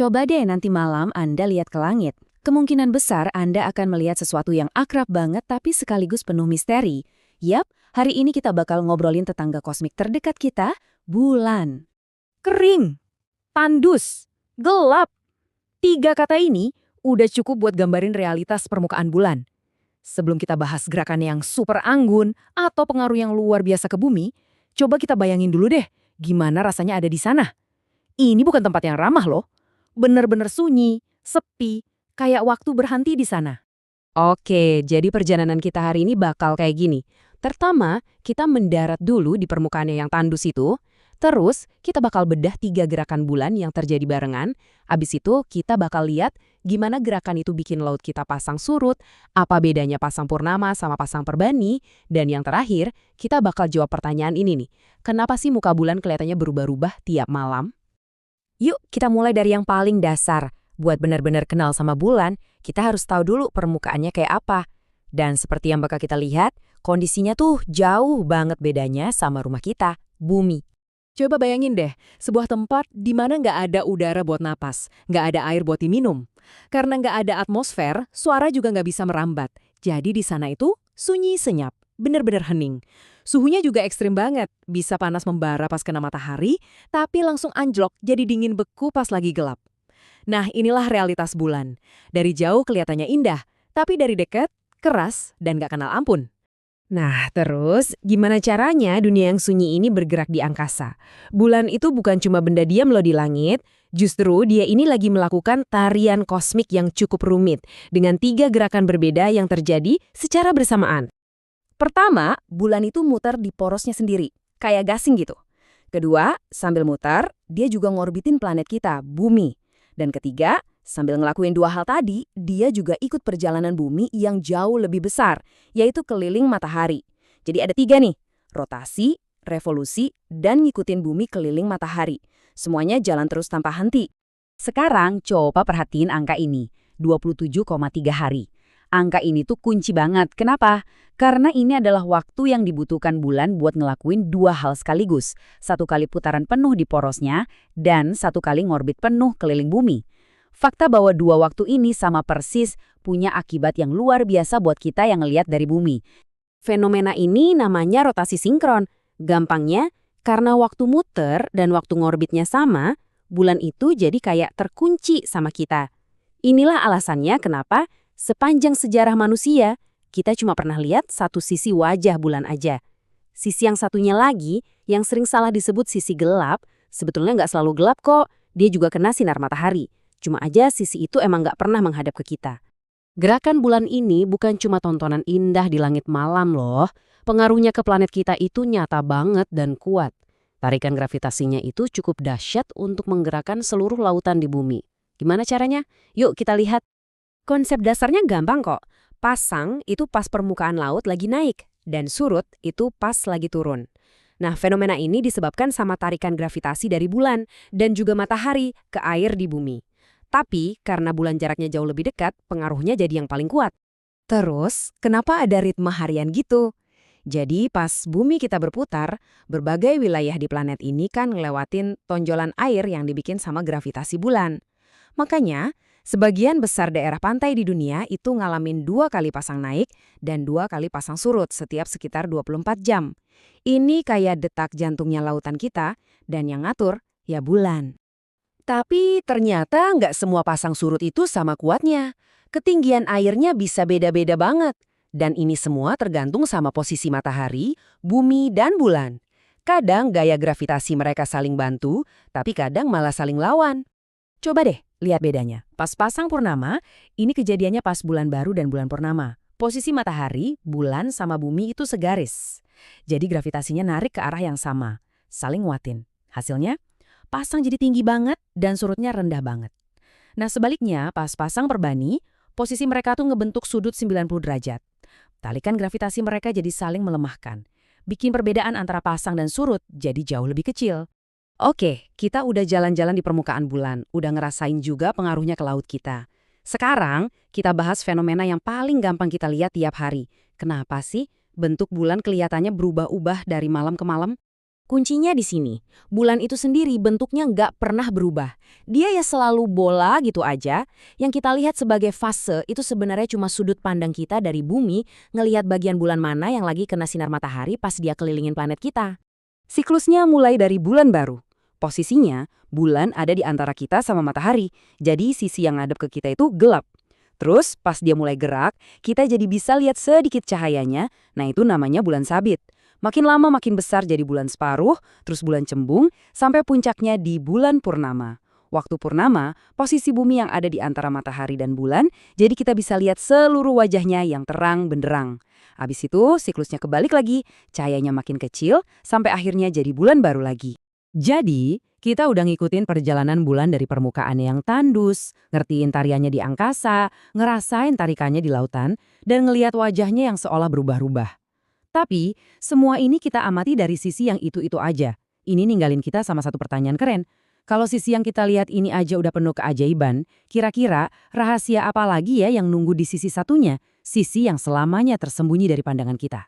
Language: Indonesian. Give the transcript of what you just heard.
Coba deh nanti malam Anda lihat ke langit. Kemungkinan besar Anda akan melihat sesuatu yang akrab banget tapi sekaligus penuh misteri. Yap, hari ini kita bakal ngobrolin tetangga kosmik terdekat kita, bulan. Kering, tandus, gelap. 3 kata ini udah cukup buat gambarin realitas permukaan bulan. Sebelum kita bahas gerakan yang super anggun atau pengaruh yang luar biasa ke bumi, coba kita bayangin dulu deh gimana rasanya ada di sana. Ini bukan tempat yang ramah loh. Bener-bener sunyi, sepi, kayak waktu berhenti di sana. Oke, jadi perjalanan kita hari ini bakal kayak gini. Pertama, kita mendarat dulu di permukaannya yang tandus itu. Terus, kita bakal bedah 3 gerakan bulan yang terjadi barengan. Abis itu, kita bakal lihat gimana gerakan itu bikin laut kita pasang surut, apa bedanya pasang purnama sama pasang perbani, dan yang terakhir, kita bakal jawab pertanyaan ini nih. Kenapa sih muka bulan kelihatannya berubah-ubah tiap malam? Yuk, kita mulai dari yang paling dasar. Buat benar-benar kenal sama bulan, kita harus tahu dulu permukaannya kayak apa. Dan seperti yang bakal kita lihat, kondisinya tuh jauh banget bedanya sama rumah kita, bumi. Coba bayangin deh, sebuah tempat di mana nggak ada udara buat napas, nggak ada air buat diminum. Karena nggak ada atmosfer, suara juga nggak bisa merambat. Jadi di sana itu sunyi senyap, bener-bener hening. Suhunya juga ekstrim banget, bisa panas membara pas kena matahari, tapi langsung anjlok jadi dingin beku pas lagi gelap. Nah, inilah realitas bulan. Dari jauh kelihatannya indah, tapi dari dekat, keras, dan nggak kenal ampun. Nah, terus gimana caranya dunia yang sunyi ini bergerak di angkasa? Bulan itu bukan cuma benda diam loh di langit, justru dia ini lagi melakukan tarian kosmik yang cukup rumit, dengan 3 gerakan berbeda yang terjadi secara bersamaan. Pertama, bulan itu muter di porosnya sendiri, kayak gasing gitu. Kedua, sambil muter, dia juga ngorbitin planet kita, bumi. Dan ketiga, sambil ngelakuin 2 hal tadi, dia juga ikut perjalanan bumi yang jauh lebih besar, yaitu keliling matahari. Jadi ada 3 nih, rotasi, revolusi, dan ngikutin bumi keliling matahari. Semuanya jalan terus tanpa henti. Sekarang coba perhatiin angka ini, 27,3 hari. Angka ini tuh kunci banget. Kenapa? Karena ini adalah waktu yang dibutuhkan bulan buat ngelakuin 2 hal sekaligus. 1 kali putaran penuh di porosnya, dan 1 kali ngorbit penuh keliling bumi. Fakta bahwa 2 waktu ini sama persis punya akibat yang luar biasa buat kita yang ngelihat dari bumi. Fenomena ini namanya rotasi sinkron. Gampangnya, karena waktu muter dan waktu ngorbitnya sama, bulan itu jadi kayak terkunci sama kita. Inilah alasannya kenapa sepanjang sejarah manusia, kita cuma pernah lihat satu sisi wajah bulan aja. Sisi yang satunya lagi, yang sering salah disebut sisi gelap, sebetulnya nggak selalu gelap kok, dia juga kena sinar matahari. Cuma aja sisi itu emang nggak pernah menghadap ke kita. Gerakan bulan ini bukan cuma tontonan indah di langit malam loh. Pengaruhnya ke planet kita itu nyata banget dan kuat. Tarikan gravitasinya itu cukup dahsyat untuk menggerakkan seluruh lautan di bumi. Gimana caranya? Yuk kita lihat. Konsep dasarnya gampang kok. Pasang itu pas permukaan laut lagi naik, dan surut itu pas lagi turun. Nah, fenomena ini disebabkan sama tarikan gravitasi dari bulan dan juga matahari ke air di bumi. Tapi, karena bulan jaraknya jauh lebih dekat, pengaruhnya jadi yang paling kuat. Terus, kenapa ada ritme harian gitu? Jadi, pas bumi kita berputar, berbagai wilayah di planet ini kan ngelewatin tonjolan air yang dibikin sama gravitasi bulan. Makanya, sebagian besar daerah pantai di dunia itu ngalamin 2 kali pasang naik dan 2 kali pasang surut setiap sekitar 24 jam. Ini kayak detak jantungnya lautan kita, dan yang ngatur ya bulan. Tapi ternyata nggak semua pasang surut itu sama kuatnya. Ketinggian airnya bisa beda-beda banget. Dan ini semua tergantung sama posisi matahari, bumi, dan bulan. Kadang gaya gravitasi mereka saling bantu, tapi kadang malah saling lawan. Coba deh, lihat bedanya. Pas pasang purnama, ini kejadiannya pas bulan baru dan bulan purnama. Posisi matahari, bulan, sama bumi itu segaris. Jadi gravitasinya narik ke arah yang sama. Saling nguatin. Hasilnya, pasang jadi tinggi banget dan surutnya rendah banget. Nah sebaliknya, pas pasang perbani, posisi mereka tuh ngebentuk sudut 90 derajat. Talikan gravitasi mereka jadi saling melemahkan. Bikin perbedaan antara pasang dan surut jadi jauh lebih kecil. Oke, kita udah jalan-jalan di permukaan bulan, udah ngerasain juga pengaruhnya ke laut kita. Sekarang, kita bahas fenomena yang paling gampang kita lihat tiap hari. Kenapa sih bentuk bulan kelihatannya berubah-ubah dari malam ke malam? kuncinya di sini. Bulan itu sendiri bentuknya nggak pernah berubah. Dia ya selalu bola gitu aja. Yang kita lihat sebagai fase itu sebenarnya cuma sudut pandang kita dari bumi ngelihat bagian bulan mana yang lagi kena sinar matahari pas dia kelilingin planet kita. Siklusnya mulai dari bulan baru. Posisinya, bulan ada di antara kita sama matahari, jadi sisi yang ngadep ke kita itu gelap. Terus, pas dia mulai gerak, kita jadi bisa lihat sedikit cahayanya, nah itu namanya bulan sabit. Makin lama makin besar jadi bulan separuh, terus bulan cembung, sampai puncaknya di bulan purnama. Waktu purnama, posisi bumi yang ada di antara matahari dan bulan, jadi kita bisa lihat seluruh wajahnya yang terang benderang. Habis itu, siklusnya kebalik lagi, cahayanya makin kecil, sampai akhirnya jadi bulan baru lagi. Jadi, kita udah ngikutin perjalanan bulan dari permukaan yang tandus, ngertiin tariannya di angkasa, ngerasain tarikannya di lautan, dan ngeliat wajahnya yang seolah berubah-ubah. Tapi, semua ini kita amati dari sisi yang itu-itu aja. Ini ninggalin kita sama satu pertanyaan keren. Kalau sisi yang kita lihat ini aja udah penuh keajaiban, kira-kira rahasia apa lagi ya yang nunggu di sisi satunya? Sisi yang selamanya tersembunyi dari pandangan kita.